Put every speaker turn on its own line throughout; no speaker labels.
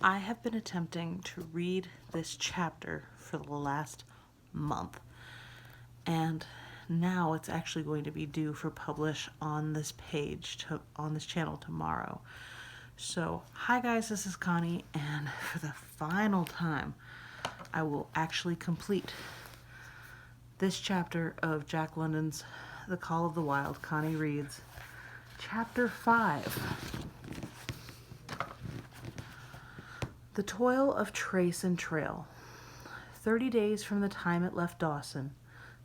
I have been attempting to read this chapter for the last month, and now it's actually going to be due for publish on this on this channel tomorrow. So, hi guys, this is Connie, and for the final time, I will actually complete this chapter of Jack London's The Call of the Wild. Connie reads Chapter 5. The Toil of Trace and Trail. 30 days from the time it left Dawson,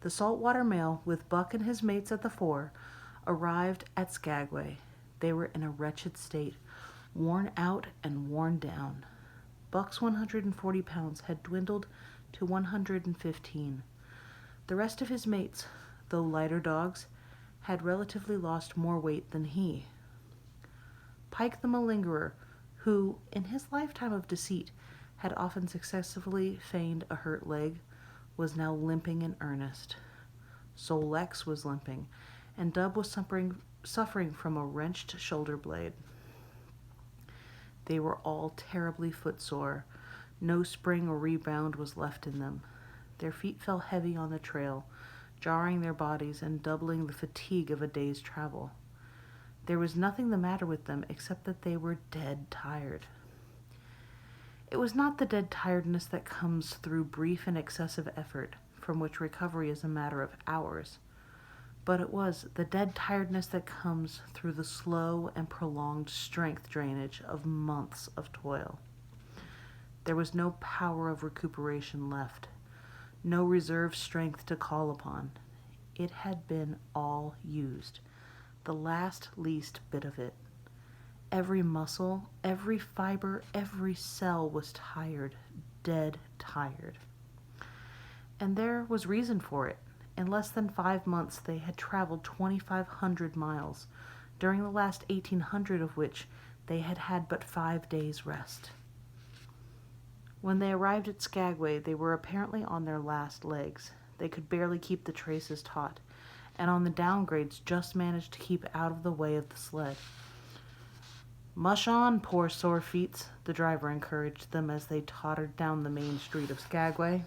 the saltwater mail, with Buck and his mates at the fore, arrived at Skagway. They were in a wretched state, worn out and worn down. Buck's 140 pounds had dwindled to 115. The rest of his mates, though lighter dogs, had relatively lost more weight than he. Pike the malingerer, who, in his lifetime of deceit, had often successfully feigned a hurt leg, was now limping in earnest. Sol Lex was limping, and Dub was suffering from a wrenched shoulder blade. They were all terribly footsore. No spring or rebound was left in them. Their feet fell heavy on the trail, jarring their bodies and doubling the fatigue of a day's travel. There was nothing the matter with them except that they were dead tired. It was not the dead tiredness that comes through brief and excessive effort, from which recovery is a matter of hours, but it was the dead tiredness that comes through the slow and prolonged strength drainage of months of toil. There was no power of recuperation left, no reserve strength to call upon. It had been all used, the last least bit of it. Every muscle, every fiber, every cell was tired, dead tired. And there was reason for it. In less than 5 months, they had traveled 2,500 miles, during the last 1,800 of which they had had but 5 days' rest. When they arrived at Skagway, they were apparently on their last legs. They could barely keep the traces taut, and on the downgrades just managed to keep out of the way of the sled. "Mush on, poor sore feets," the driver encouraged them as they tottered down the main street of Skagway.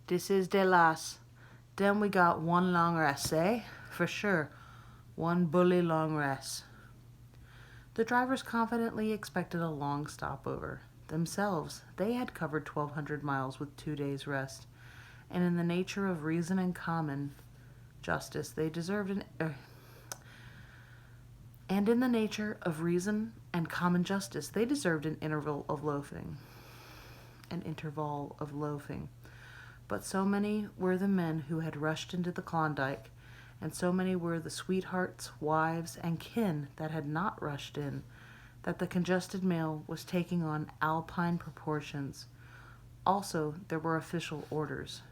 "Dis is de las. Den we got one long rest, eh? For sure. One bully long rest." The drivers confidently expected a long stopover. Themselves, they had covered 1,200 miles with 2 days' rest, and in the nature of reason and common justice, they deserved an interval of loafing. But so many were the men who had rushed into the Klondike, and so many were the sweethearts, wives, and kin that had not rushed in, that the congested mail was taking on alpine proportions. Also, there were official orders.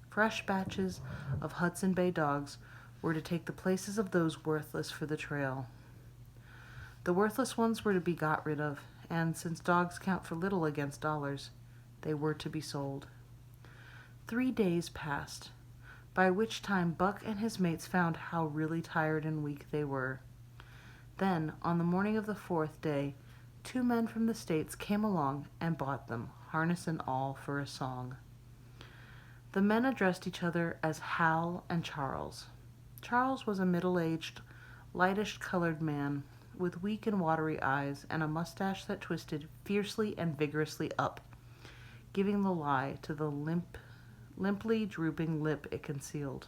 Fresh batches of Hudson Bay dogs were to take the places of those worthless for the trail. The worthless ones were to be got rid of, and since dogs count for little against dollars, they were to be sold. 3 days passed, by which time Buck and his mates found how really tired and weak they were. Then, on the morning of the 4th day, 2 men from the States came along and bought them, harness and all, for a song. The men addressed each other as Hal and Charles. Charles was a middle-aged, lightish-colored man with weak and watery eyes and a mustache that twisted fiercely and vigorously up, giving the lie to the limply drooping lip it concealed.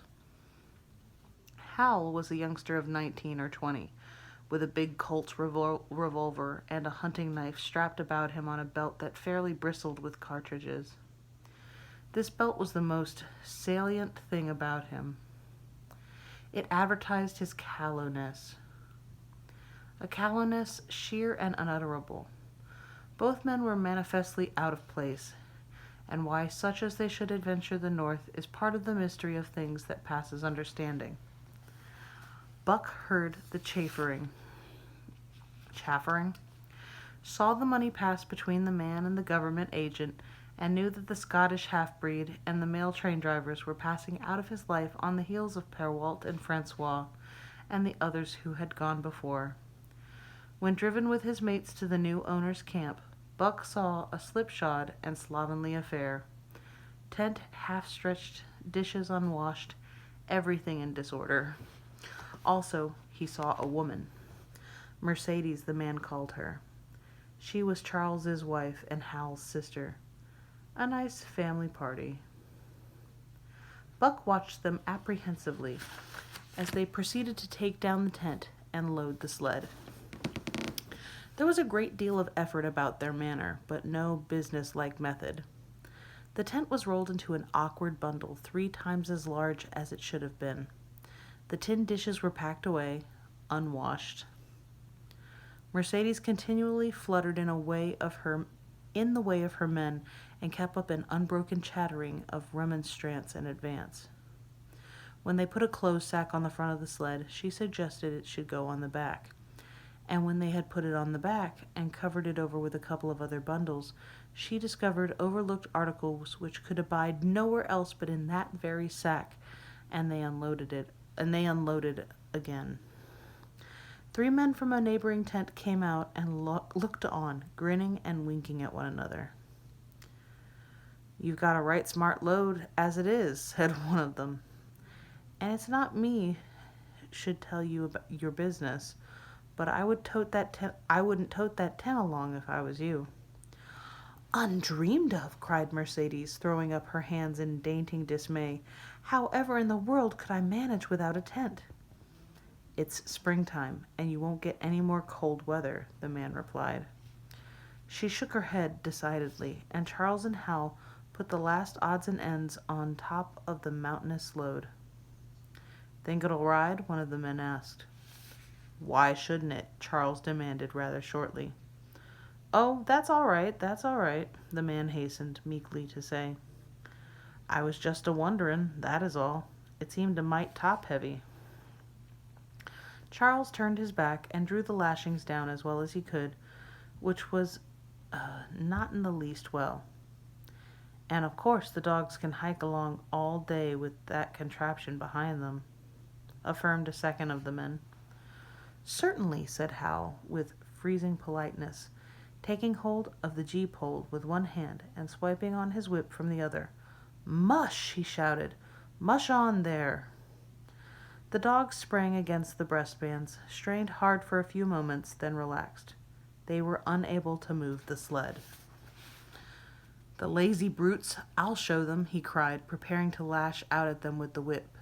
Hal was a youngster of 19 or 20, with a big Colt's revolver and a hunting knife strapped about him on a belt that fairly bristled with cartridges. This belt was the most salient thing about him. It advertised his callowness. A callowness sheer and unutterable. Both men were manifestly out of place, and why such as they should adventure the north is part of the mystery of things that passes understanding. Buck heard the chaffering, saw the money pass between the man and the government agent, and knew that the Scottish half-breed and the mail train drivers were passing out of his life on the heels of Perrault and Francois and the others who had gone before. When driven with his mates to the new owner's camp, Buck saw a slipshod and slovenly affair. Tent half-stretched, dishes unwashed, everything in disorder. Also, he saw a woman. Mercedes, the man called her. She was Charles's wife and Hal's sister. A nice family party. Buck watched them apprehensively as they proceeded to take down the tent and load the sled. There was a great deal of effort about their manner, but no business-like method. The tent was rolled into an awkward bundle 3 times as large as it should have been. The tin dishes were packed away, unwashed. Mercedes continually fluttered in the way of her men and kept up an unbroken chattering of remonstrance in advance. When they put a clothes sack on the front of the sled, she suggested it should go on the back. And when they had put it on the back and covered it over with a couple of other bundles, she discovered overlooked articles which could abide nowhere else but in that very sack, and they unloaded again. 3 men from a neighboring tent came out and looked on, grinning and winking at one another. "You've got a right smart load as it is," said one of them. "And it's not me should tell you about your business, but I wouldn't tote that tent along if I was you." "Undreamed of," cried Mercedes, throwing up her hands in dainty dismay. "However in the world could I manage without a tent?" "It's springtime, and you won't get any more cold weather," the man replied. She shook her head decidedly, and Charles and Hal put the last odds and ends on top of the mountainous load. "Think it'll ride?" one of the men asked. "Why shouldn't it?" Charles demanded rather shortly. "Oh, that's all right, the man hastened meekly to say. "I was just a-wonderin', that is all. It seemed a mite top-heavy." Charles turned his back and drew the lashings down as well as he could, which was not in the least well. "And of course the dogs can hike along all day with that contraption behind them," affirmed a second of the men. "Certainly," said Hal, with freezing politeness, taking hold of the gee-pole with one hand and swiping on his whip from the other. "Mush!" he shouted. "Mush on there!" The dogs sprang against the breastbands, strained hard for a few moments, then relaxed. They were unable to move the sled. "The lazy brutes, I'll show them," he cried, preparing to lash out at them with the whip.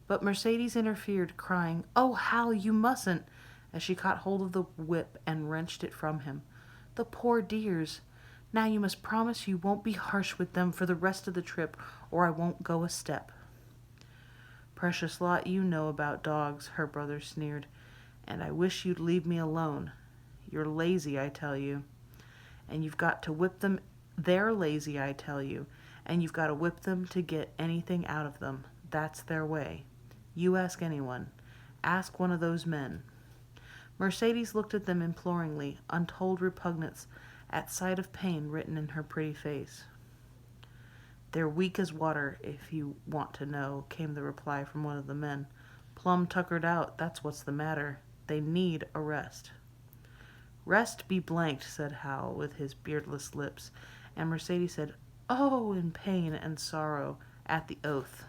But Mercedes interfered, crying, "Oh, Hal, you mustn't," as she caught hold of the whip and wrenched it from him. "The poor dears. Now you must promise you won't be harsh with them for the rest of the trip, or I won't go a step." "Precious lot you know about dogs," her brother sneered, "and I wish you'd leave me alone. You're lazy, I tell you. And you've got to whip them. They're lazy, I tell you, and you've got to whip them to get anything out of them. That's their way. You ask anyone. Ask one of those men." Mercedes looked at them imploringly, untold repugnance at sight of pain written in her pretty face. "They're weak as water, if you want to know," came the reply from one of the men. "Plumb tuckered out, that's what's the matter. They need a rest." "Rest be blanked," said Hal with his beardless lips, and Mercedes said, "Oh," in pain and sorrow at the oath.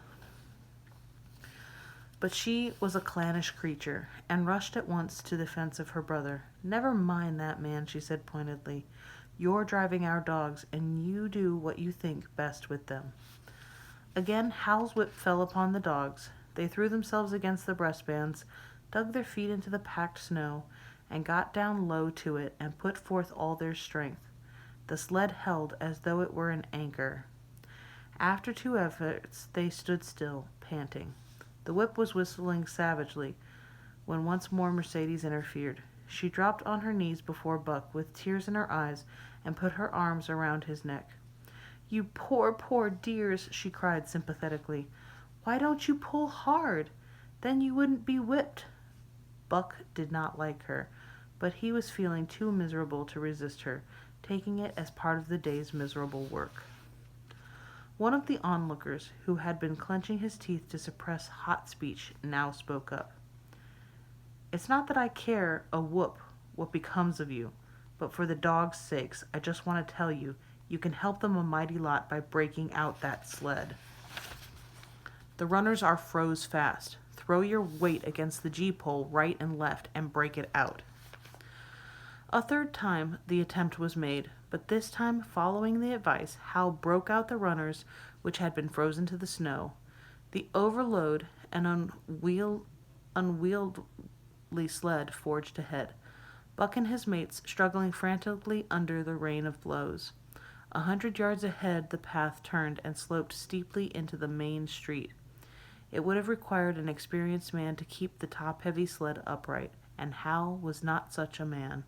But she was a clannish creature, and rushed at once to the defense of her brother. "Never mind that man," she said pointedly. "You're driving our dogs, and you do what you think best with them." Again Hal's whip fell upon the dogs. They threw themselves against the breastbands, dug their feet into the packed snow, and got down low to it and put forth all their strength. The sled held as though it were an anchor. After 2 efforts they stood still, panting. The whip was whistling savagely when once more Mercedes interfered. She dropped on her knees before Buck with tears in her eyes and put her arms around his neck. "You poor, poor dears," she cried sympathetically. "Why don't you pull hard? Then you wouldn't be whipped." Buck did not like her, but he was feeling too miserable to resist her, taking it as part of the day's miserable work. One of the onlookers, who had been clenching his teeth to suppress hot speech, now spoke up. "It's not that I care a whoop what becomes of you. But for the dogs' sakes, I just want to tell you, you can help them a mighty lot by breaking out that sled. The runners are froze fast. Throw your weight against the G-pole right and left and break it out. A third time the attempt was made, but this time, following the advice, Hal broke out the runners, which had been frozen to the snow. The overload and unwieldy sled forged ahead, Buck and his mates struggling frantically under the rain of blows. 100 yards ahead the path turned and sloped steeply into the main street. It would have required an experienced man to keep the top-heavy sled upright, and Hal was not such a man.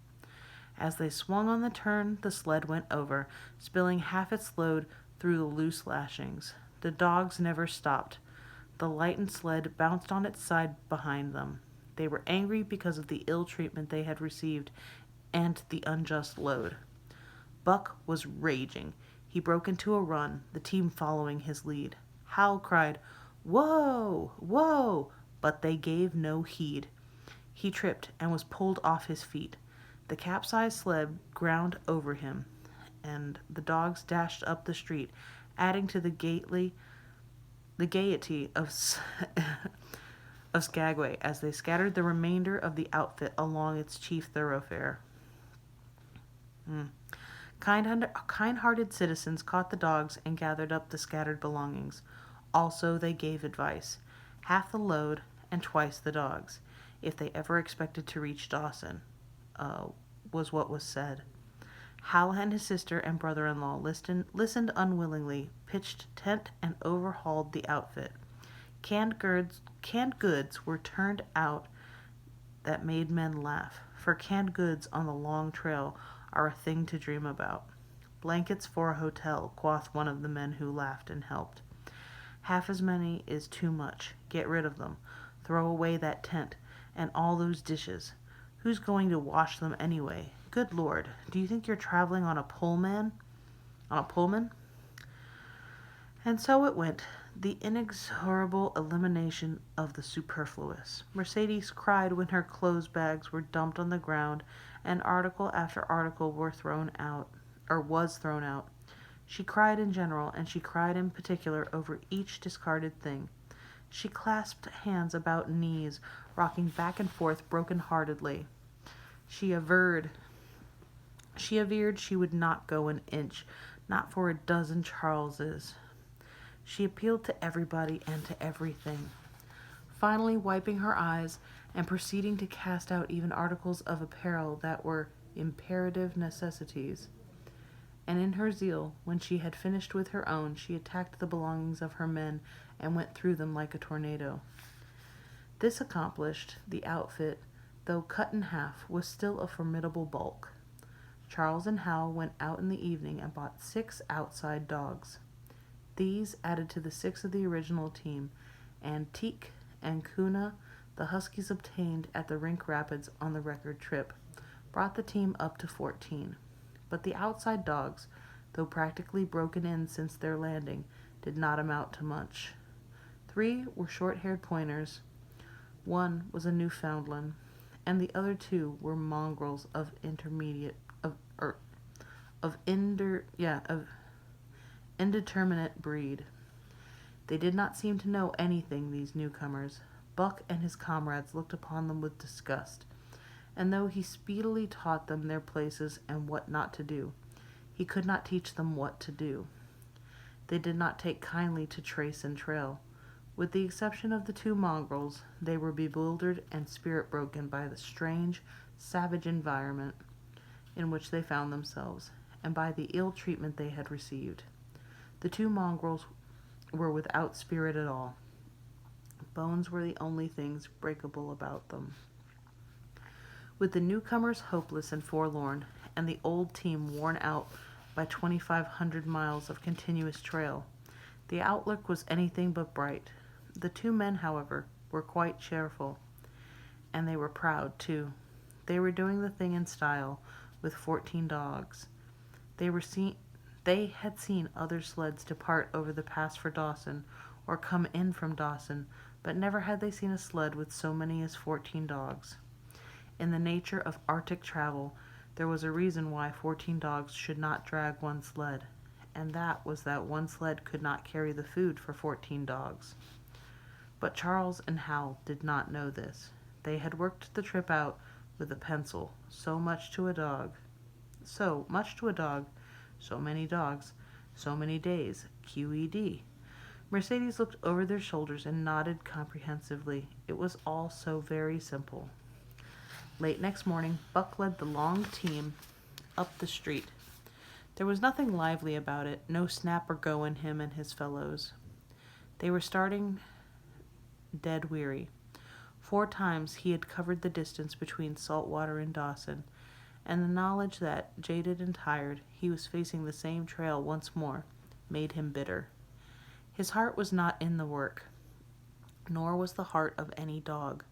As they swung on the turn, the sled went over, spilling half its load through the loose lashings. The dogs never stopped. The lightened sled bounced on its side behind them. They were angry because of the ill treatment they had received and the unjust load. Buck was raging. He broke into a run, the team following his lead. Hal cried, "Whoa! Whoa!" but they gave no heed. He tripped and was pulled off his feet. The capsized sled ground over him, and the dogs dashed up the street, adding to the gaiety of Skagway as they scattered the remainder of the outfit along its chief thoroughfare. Kind-hearted citizens caught the dogs and gathered up the scattered belongings. Also, they gave advice: half the load and twice the dogs, if they ever expected to reach Dawson, was what was said. Hal and his sister and brother-in-law listened unwillingly, pitched tent, and overhauled the outfit. Canned goods were turned out that made men laugh, for canned goods on the long trail are a thing to dream about. Blankets for a hotel, quoth one of the men who laughed and helped. Half as many is too much. Get rid of them. Throw away that tent and all those dishes. Who's going to wash them anyway? Good Lord, do you think you're traveling on a Pullman? And so it went, the inexorable elimination of the superfluous. Mercedes cried when her clothes bags were dumped on the ground and article after article was thrown out. She cried in general, and she cried in particular over each discarded thing. She clasped hands about knees, rocking back and forth broken-heartedly. She averred she would not go an inch, not for a dozen Charleses. She appealed to everybody and to everything, finally wiping her eyes and proceeding to cast out even articles of apparel that were imperative necessities. And in her zeal, when she had finished with her own, she attacked the belongings of her men and went through them like a tornado. This accomplished, the outfit, though cut in half, was still a formidable bulk. Charles and Hal went out in the evening and bought 6 outside dogs. These, added to the 6 of the original team, and Teek and Kuna, the huskies obtained at the Rink Rapids on the record trip, brought the team up to 14. But the outside dogs, though practically broken in since their landing, did not amount to much. 3 were short-haired pointers, 1 was a Newfoundland, and the other 2 were mongrels of indeterminate breed. They did not seem to know anything, these newcomers. Buck and his comrades looked upon them with disgust, and though he speedily taught them their places and what not to do, he could not teach them what to do. They did not take kindly to trace and trail. With the exception of the 2 mongrels, they were bewildered and spirit-broken by the strange, savage environment in which they found themselves, and by the ill treatment they had received. The 2 mongrels were without spirit at all. Bones were the only things breakable about them. With the newcomers hopeless and forlorn, and the old team worn out by 2,500 miles of continuous trail, the outlook was anything but bright. The 2 men, however, were quite cheerful, and they were proud, too. They were doing the thing in style, with 14 dogs. They had seen other sleds depart over the pass for Dawson, or come in from Dawson, but never had they seen a sled with so many as 14 dogs. In the nature of Arctic travel, there was a reason why 14 dogs should not drag one sled, and that was that one sled could not carry the food for 14 dogs. But Charles and Hal did not know this. They had worked the trip out with a pencil. So much to a dog, so many dogs, so many days, QED. Mercedes looked over their shoulders and nodded comprehensively. It was all so very simple. Late next morning, Buck led the long team up the street. There was nothing lively about it, no snap or go in him and his fellows. They were starting dead weary. 4 times he had covered the distance between Saltwater and Dawson, and the knowledge that, jaded and tired, he was facing the same trail once more made him bitter. His heart was not in the work, nor was the heart of any dog.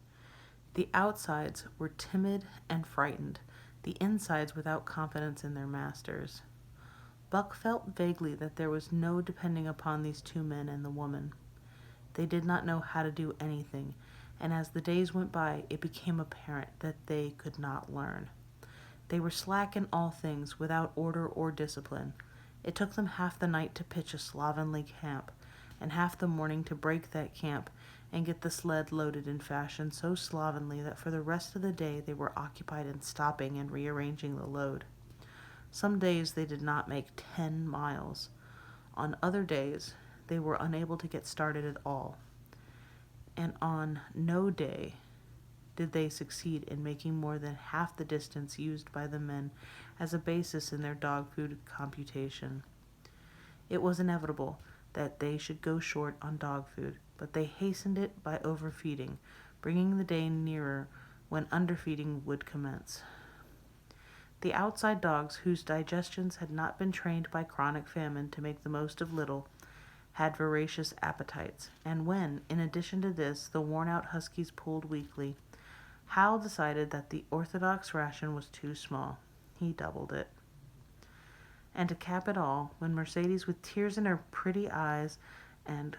The outsides were timid and frightened, the insides without confidence in their masters. Buck felt vaguely that there was no depending upon these 2 men and the woman. They did not know how to do anything, and as the days went by, it became apparent that they could not learn. They were slack in all things, without order or discipline. It took them half the night to pitch a slovenly camp, and half the morning to break that camp and get the sled loaded in fashion so slovenly that for the rest of the day they were occupied in stopping and rearranging the load. Some days they did not make 10 miles. On other days, they were unable to get started at all. And on no day did they succeed in making more than half the distance used by the men as a basis in their dog food computation. It was inevitable that they should go short on dog food, but they hastened it by overfeeding, bringing the day nearer when underfeeding would commence. The outside dogs, whose digestions had not been trained by chronic famine to make the most of little, had voracious appetites, and when, in addition to this, the worn-out huskies pulled weakly, Hal decided that the orthodox ration was too small. He doubled it. And to cap it all, when Mercedes, with tears in her pretty eyes and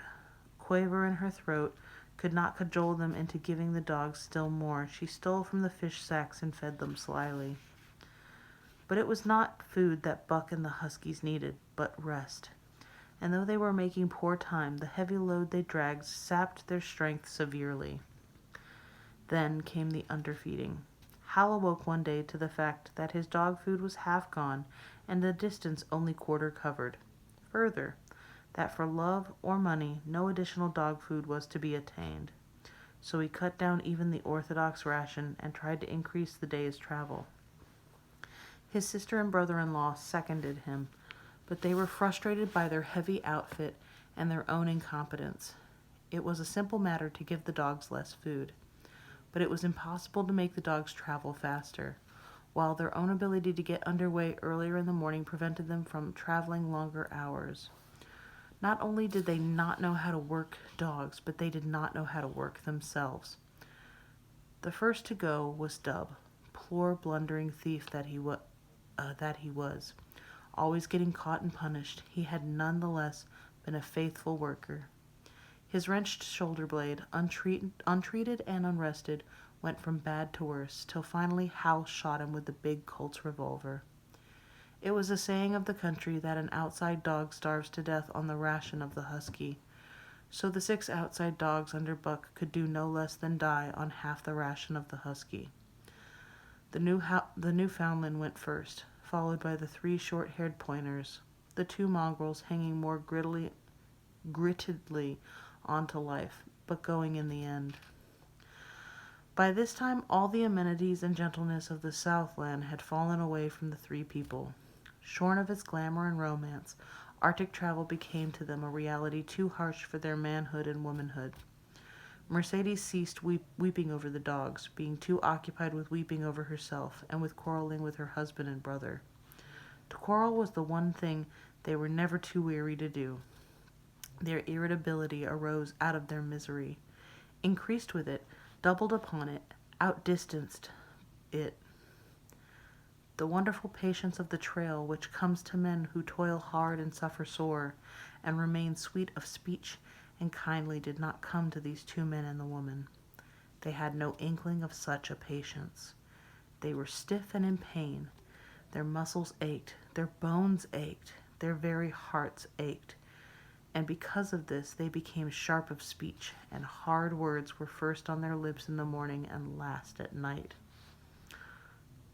quaver in her throat, could not cajole them into giving the dogs still more, she stole from the fish sacks and fed them slyly. But it was not food that Buck and the huskies needed, but rest. And though they were making poor time, the heavy load they dragged sapped their strength severely. Then came the underfeeding. Hal awoke one day to the fact that his dog food was half gone and the distance only quarter covered. Further, that for love or money no additional dog food was to be attained. So he cut down even the orthodox ration and tried to increase the day's travel. His sister and brother-in-law seconded him, but they were frustrated by their heavy outfit and their own incompetence. It was a simple matter to give the dogs less food, but it was impossible to make the dogs travel faster, while their own ability to get underway earlier in the morning prevented them from traveling longer hours. Not only did they not know how to work dogs, but they did not know how to work themselves. The first to go was Dub, poor blundering thief that he was. Always getting caught and punished, he had none the less been a faithful worker. His wrenched shoulder blade, untreated and unrested, went from bad to worse, till finally Hal shot him with the big Colt's revolver. It was a saying of the country that an outside dog starves to death on the ration of the husky, so the 6 outside dogs under Buck could do no less than die on half the ration of the husky. The Newfoundland went first, followed by the 3 short-haired pointers, the 2 mongrels hanging more grittedly onto life, but going in the end. By this time, all the amenities and gentleness of the Southland had fallen away from the 3 people. Shorn of its glamour and romance, Arctic travel became to them a reality too harsh for their manhood and womanhood. Mercedes ceased weeping over the dogs, being too occupied with weeping over herself and with quarreling with her husband and brother. To quarrel was the one thing they were never too weary to do. Their irritability arose out of their misery, increased with it, doubled upon it, outdistanced it. The wonderful patience of the trail which comes to men who toil hard and suffer sore, and remain sweet of speech and kindly, did not come to these 2 men and the woman. They had no inkling of such a patience. They were stiff and in pain. Their muscles ached, their bones ached, their very hearts ached. And because of this, they became sharp of speech, and hard words were first on their lips in the morning and last at night.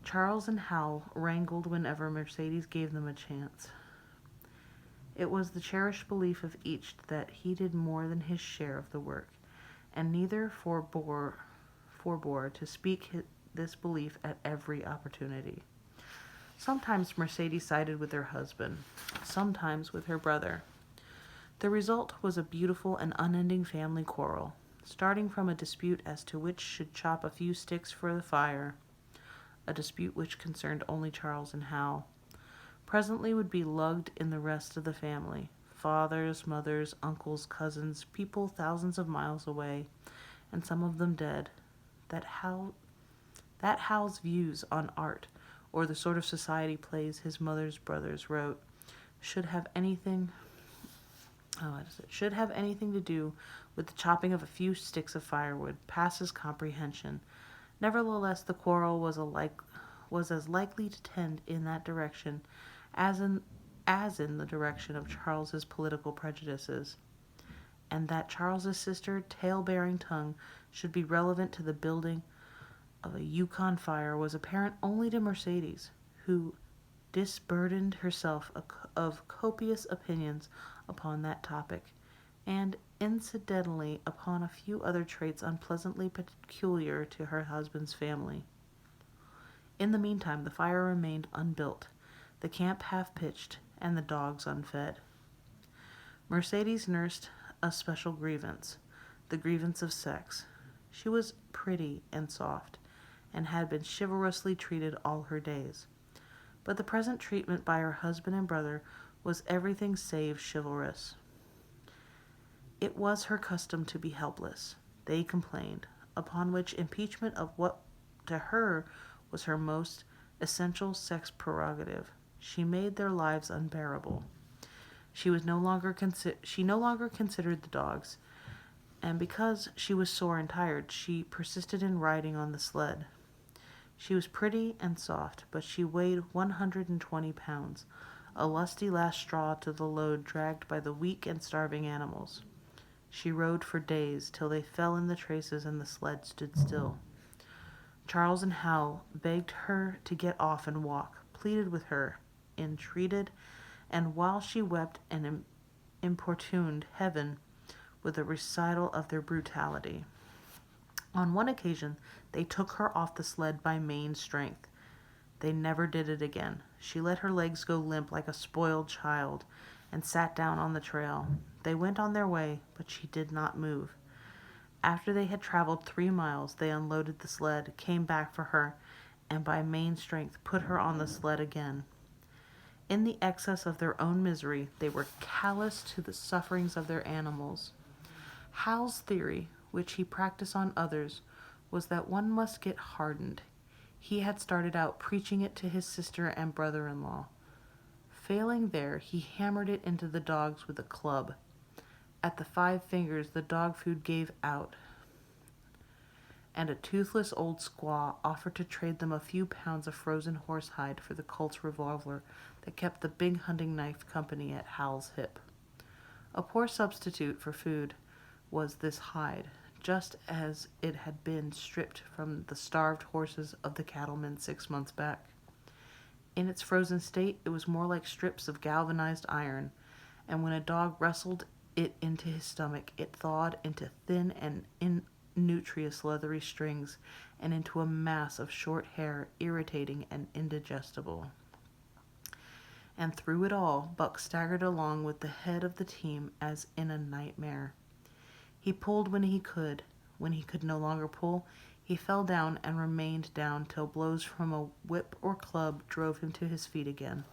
Charles and Hal wrangled whenever Mercedes gave them a chance. It was the cherished belief of each that he did more than his share of the work, and neither forbore to speak this belief at every opportunity. Sometimes Mercedes sided with her husband, sometimes with her brother. The result was a beautiful and unending family quarrel, starting from a dispute as to which should chop a few sticks for the fire, a dispute which concerned only Charles and Hal. Presently would be lugged in the rest of the family, fathers, mothers, uncles, cousins, people thousands of miles away, and some of them dead. That Hal's views on art, or the sort of society plays his mother's brothers wrote, should have anything to do with the chopping of a few sticks of firewood passes comprehension. Nevertheless, the quarrel was as likely to tend in that direction as in the direction of Charles's political prejudices, and that Charles's sister, tale-bearing tongue, should be relevant to the building of a Yukon fire was apparent only to Mercedes, who disburdened herself of copious opinions upon that topic, and incidentally upon a few other traits unpleasantly peculiar to her husband's family. In the meantime, the fire remained unbuilt, the camp half-pitched, and the dogs unfed. Mercedes nursed a special grievance, the grievance of sex. She was pretty and soft, and had been chivalrously treated all her days. But the present treatment by her husband and brother was everything save chivalrous. It was her custom to be helpless, they complained, upon which impeachment of what to her was her most essential sex prerogative, she made their lives unbearable. She no longer considered the dogs, and because she was sore and tired, she persisted in riding on the sled. She was pretty and soft, but she weighed 120 pounds, a lusty last straw to the load dragged by the weak and starving animals. She rode for days, till they fell in the traces and the sled stood still. Charles and Hal begged her to get off and walk, pleaded with her, entreated, and while she wept and importuned heaven with a recital of their brutality. On one occasion, they took her off the sled by main strength. They never did it again. She let her legs go limp like a spoiled child and sat down on the trail. They went on their way, but she did not move. After they had traveled 3 miles, they unloaded the sled, came back for her, and by main strength put her on the sled again. In the excess of their own misery, they were callous to the sufferings of their animals. Hal's theory, which he practiced on others, was that one must get hardened. He had started out preaching it to his sister and brother-in-law. Failing there, he hammered it into the dogs with a club. At the 5 fingers, the dog food gave out, and a toothless old squaw offered to trade them a few pounds of frozen horsehide for the Colt's revolver that kept the big hunting knife company at Hal's hip. A poor substitute for food was this hide, just as it had been stripped from the starved horses of the cattlemen 6 months back. In its frozen state, it was more like strips of galvanized iron, and when a dog wrestled it into his stomach, it thawed into thin and nutritious leathery strings and into a mass of short hair, irritating and indigestible. And through it all, Buck staggered along with the head of the team as in a nightmare. He pulled when he could. When he could no longer pull, he fell down and remained down till blows from a whip or club drove him to his feet again.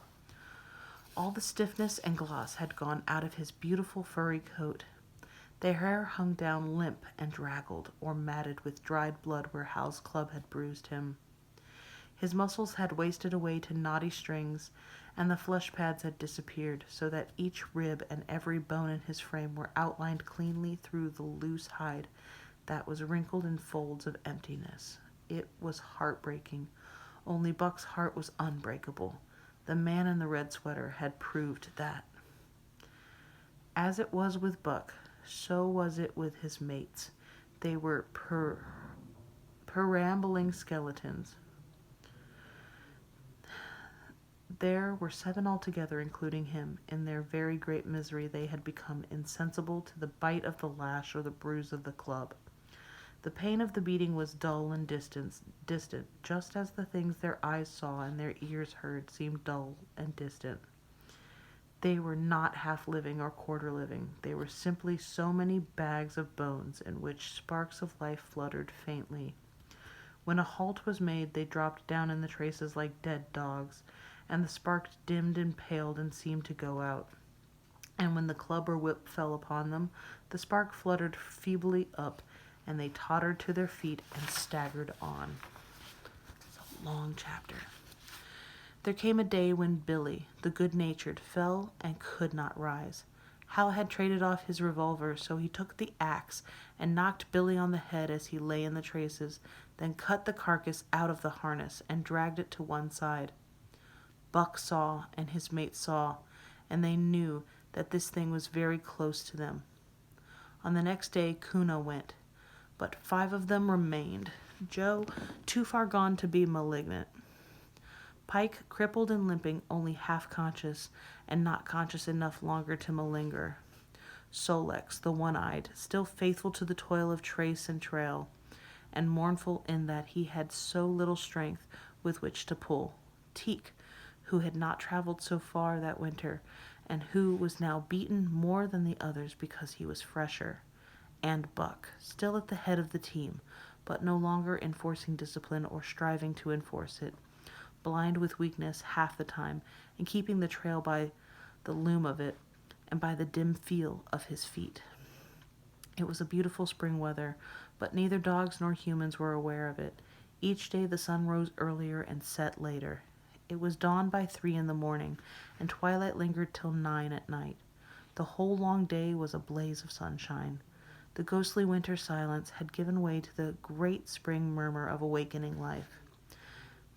All the stiffness and gloss had gone out of his beautiful furry coat. The hair hung down limp and draggled, or matted with dried blood where Hal's club had bruised him. His muscles had wasted away to knotty strings, and the flesh pads had disappeared, so that each rib and every bone in his frame were outlined cleanly through the loose hide that was wrinkled in folds of emptiness. It was heartbreaking, Only Buck's heart was unbreakable. The man in the red sweater had proved that. As it was with Buck, so was it with his mates. They were perambulating skeletons. There were 7 altogether, including him. In their very great misery, they had become insensible to the bite of the lash or the bruise of the club. The pain of the beating was dull and distant, just as the things their eyes saw and their ears heard seemed dull and distant. They were not half living or quarter living. They were simply so many bags of bones in which sparks of life fluttered faintly. When a halt was made, they dropped down in the traces like dead dogs, and the spark dimmed and paled and seemed to go out. And when the club or whip fell upon them, the spark fluttered feebly up, and they tottered to their feet and staggered on. It's a long chapter. There came a day when Billy, the good-natured, fell and could not rise. Hal had traded off his revolver, so he took the axe and knocked Billy on the head as he lay in the traces, then cut the carcass out of the harness and dragged it to one side. Buck saw, and his mates saw, and they knew that this thing was very close to them. On the next day, Kuna went, but 5 of them remained. Joe, too far gone to be malignant. Pike, crippled and limping, only half conscious, and not conscious enough longer to malinger. Solex, the one-eyed, still faithful to the toil of trace and trail, and mournful in that he had so little strength with which to pull. Teek, who had not traveled so far that winter, and who was now beaten more than the others because he was fresher. And Buck, still at the head of the team, but no longer enforcing discipline or striving to enforce it, blind with weakness half the time, and keeping the trail by the loom of it and by the dim feel of his feet. It was a beautiful spring weather, but neither dogs nor humans were aware of it. Each day the sun rose earlier and set later. It was dawn by 3 in the morning, and twilight lingered till 9 at night. The whole long day was a blaze of sunshine. The ghostly winter silence had given way to the great spring murmur of awakening life.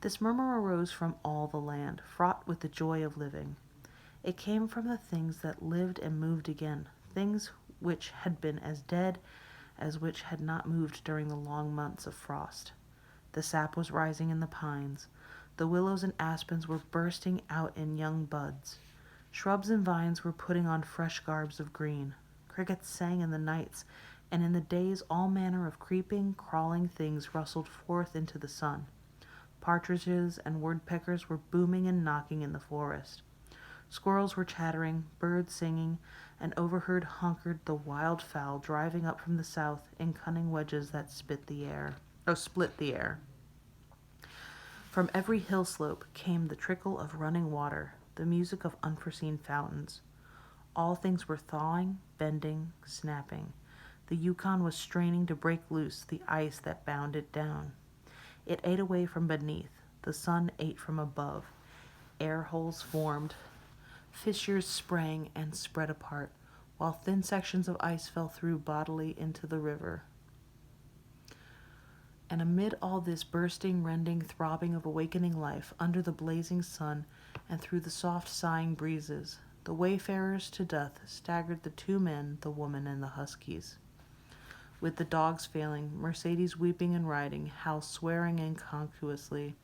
This murmur arose from all the land, fraught with the joy of living. It came from the things that lived and moved again, things which had been as dead as which had not moved during the long months of frost. The sap was rising in the pines. The willows and aspens were bursting out in young buds. Shrubs and vines were putting on fresh garbs of green. Crickets sang in the nights, and in the days all manner of creeping, crawling things rustled forth into the sun. Partridges and woodpeckers were booming and knocking in the forest. Squirrels were chattering, birds singing, and overhead hunkered the wild fowl driving up from the south in cunning wedges that split the air. From every hill slope came the trickle of running water, the music of unforeseen fountains. All things were thawing, bending, snapping. The Yukon was straining to break loose the ice that bound it down. It ate away from beneath. The sun ate from above. Air holes formed. Fissures sprang and spread apart, while thin sections of ice fell through bodily into the river. And amid all this bursting, rending, throbbing of awakening life, under the blazing sun and through the soft sighing breezes, the wayfarers to death staggered the 2 men, the woman, and the huskies. With the dogs failing, Mercedes weeping and riding, Hal swearing innocuously.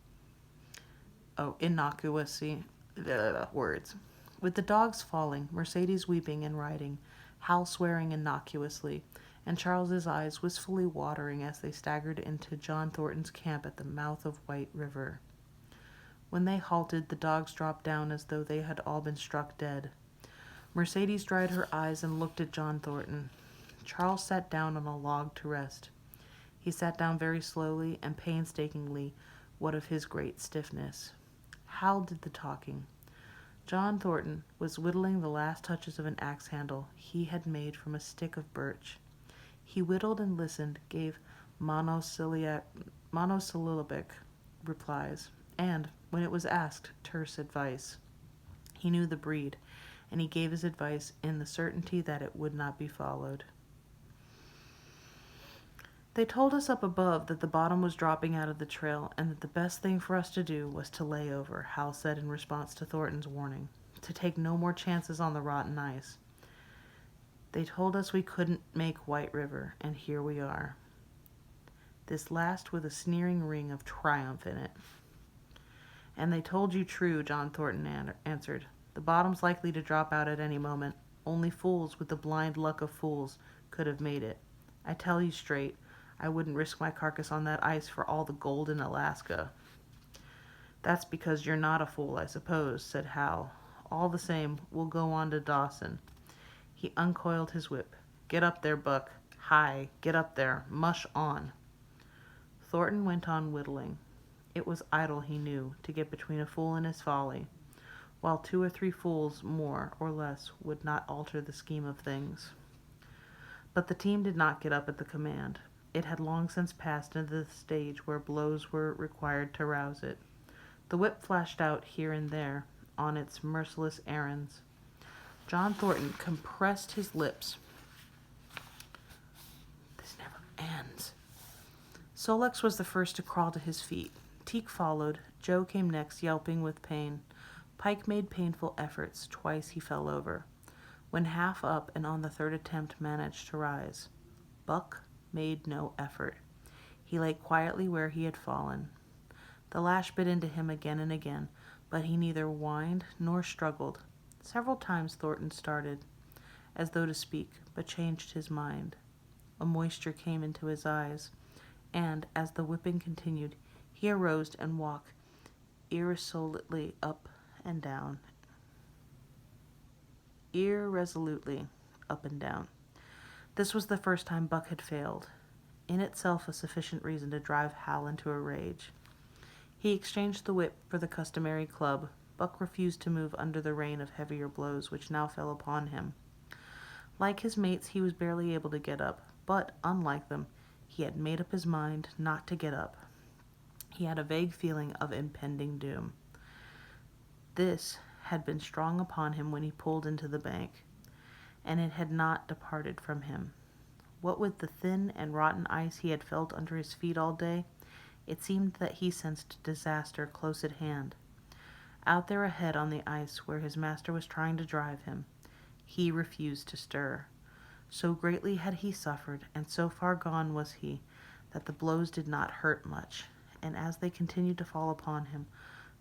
Words. With the dogs falling, Mercedes weeping and riding, Hal swearing innocuously, and Charles's eyes wistfully watering as they staggered into John Thornton's camp at the mouth of White River. When they halted, the dogs dropped down as though they had all been struck dead. Mercedes dried her eyes and looked at John Thornton. Charles sat down on a log to rest. He sat down very slowly and painstakingly, what of his great stiffness. Hal did the talking. John Thornton was whittling the last touches of an axe handle he had made from a stick of birch. He whittled and listened, gave monosyllabic replies, and, when it was asked, terse advice. He knew the breed, and he gave his advice in the certainty that it would not be followed. They told us up above that the bottom was dropping out of the trail and that the best thing for us to do was to lay over, Hal said in response to Thornton's warning, to take no more chances on the rotten ice. They told us we couldn't make White River, and here we are. This last with a sneering ring of triumph in it. And they told you true, John Thornton answered. The bottom's likely to drop out at any moment. Only fools with the blind luck of fools could have made it. I tell you straight, I wouldn't risk my carcass on that ice for all the gold in Alaska. That's because you're not a fool, I suppose, said Hal. All the same, we'll go on to Dawson. He uncoiled his whip. Get up there, Buck. Hi, get up there. Mush on. Thornton went on whittling. It was idle, he knew, to get between a fool and his folly, while 2 or 3 fools more or less would not alter the scheme of things. But the team did not get up at the command. It had long since passed into the stage where blows were required to rouse it. The whip flashed out here and there on its merciless errands. John Thornton compressed his lips. This never ends. Sol-leks was the first to crawl to his feet. Teek followed. Joe came next, yelping with pain. Pike made painful efforts. Twice he fell over. When half up and on the 3rd attempt managed to rise. Buck made no effort. He lay quietly where he had fallen. The lash bit into him again and again, but he neither whined nor struggled. Several times Thornton started, as though to speak, but changed his mind. A moisture came into his eyes, and, as the whipping continued, he arose and walked irresolutely up and down. This was the first time Buck had failed, in itself a sufficient reason to drive Hal into a rage. He exchanged the whip for the customary club. Buck refused to move under the rain of heavier blows which now fell upon him. Like his mates, he was barely able to get up, but, unlike them, he had made up his mind not to get up. He had a vague feeling of impending doom. This had been strong upon him when he pulled into the bank, and it had not departed from him. What with the thin and rotten ice he had felt under his feet all day, it seemed that he sensed disaster close at hand. Out there ahead on the ice where his master was trying to drive him, he refused to stir. So greatly had he suffered, and so far gone was he, that the blows did not hurt much, and as they continued to fall upon him,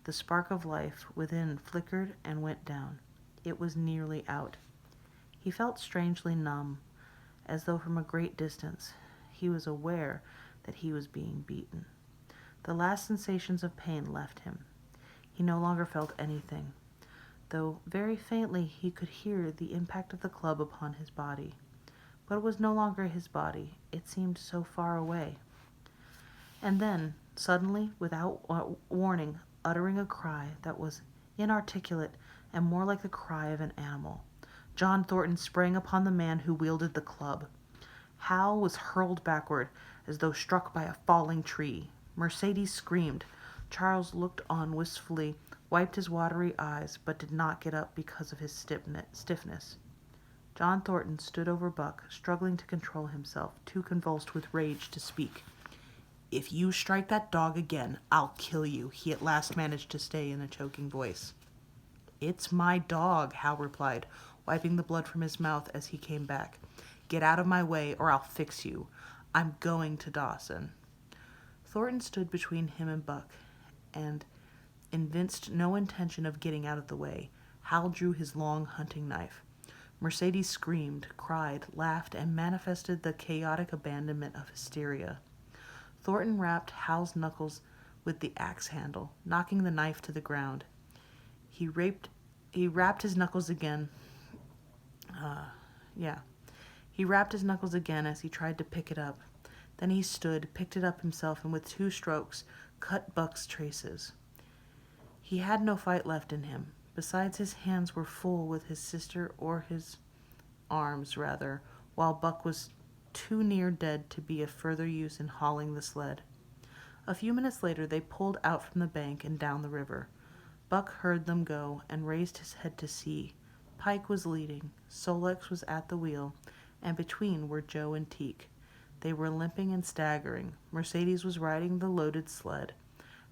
the spark of life within flickered and went down. It was nearly out. He felt strangely numb, as though from a great distance he was aware that he was being beaten. The last sensations of pain left him. He no longer felt anything, though very faintly he could hear the impact of the club upon his body. But it was no longer his body. It seemed so far away. And then, suddenly, without warning, uttering a cry that was inarticulate and more like the cry of an animal, John Thornton sprang upon the man who wielded the club. Hal was hurled backward as though struck by a falling tree. Mercedes screamed. Charles looked on wistfully, wiped his watery eyes, but did not get up because of his stiffness. John Thornton stood over Buck, struggling to control himself, too convulsed with rage to speak. "If you strike that dog again, I'll kill you," he at last managed to say in a choking voice. "It's my dog," Hal replied, wiping the blood from his mouth as he came back. "Get out of my way, or I'll fix you. I'm going to Dawson." Thornton stood between him and Buck, and evinced no intention of getting out of the way. Hal drew his long hunting knife. Mercedes screamed, cried, laughed, and manifested the chaotic abandonment of hysteria. Thornton rapped Hal's knuckles with the axe handle, knocking the knife to the ground. He rapped his knuckles again. He rapped his knuckles again as he tried to pick it up. Then he stood, picked it up himself, and with 2 strokes, cut Buck's traces. He had no fight left in him. Besides, his hands were full with his sister, or his arms, rather, while Buck was too near dead to be of further use in hauling the sled. A few minutes later, they pulled out from the bank and down the river. Buck heard them go and raised his head to see. Pike was leading, Sol-leks was at the wheel, and between were Joe and Teek. They were limping and staggering. Mercedes was riding the loaded sled.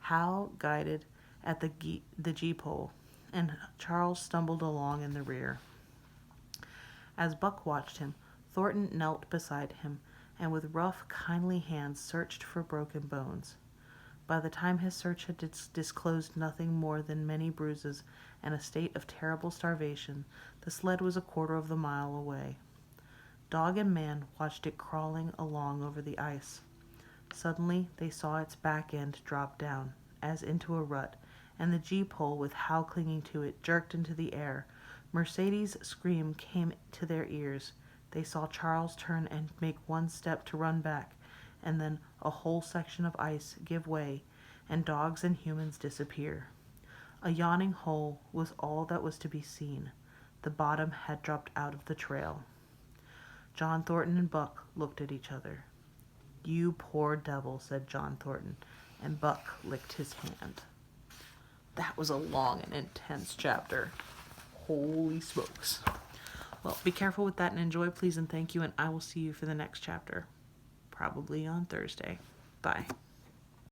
Hal guided at the G-pole, and Charles stumbled along in the rear. As Buck watched him, Thornton knelt beside him and with rough, kindly hands searched for broken bones. By the time his search had disclosed nothing more than many bruises and a state of terrible starvation, the sled was a quarter of the mile away. Dog and man watched it crawling along over the ice. Suddenly they saw its back end drop down, as into a rut, and the G-pole, with Hal clinging to it, jerked into the air. Mercedes' scream came to their ears. They saw Charles turn and make one step to run back, and then a whole section of ice give way, and dogs and humans disappear. A yawning hole was all that was to be seen. The bottom had dropped out of the trail. John Thornton and Buck looked at each other. "You poor devil," said John Thornton, and Buck licked his hand. That was a long and intense chapter. Holy smokes. Well, be careful with that and enjoy, please and thank you, and I will see you for the next chapter. Probably on Thursday. Bye.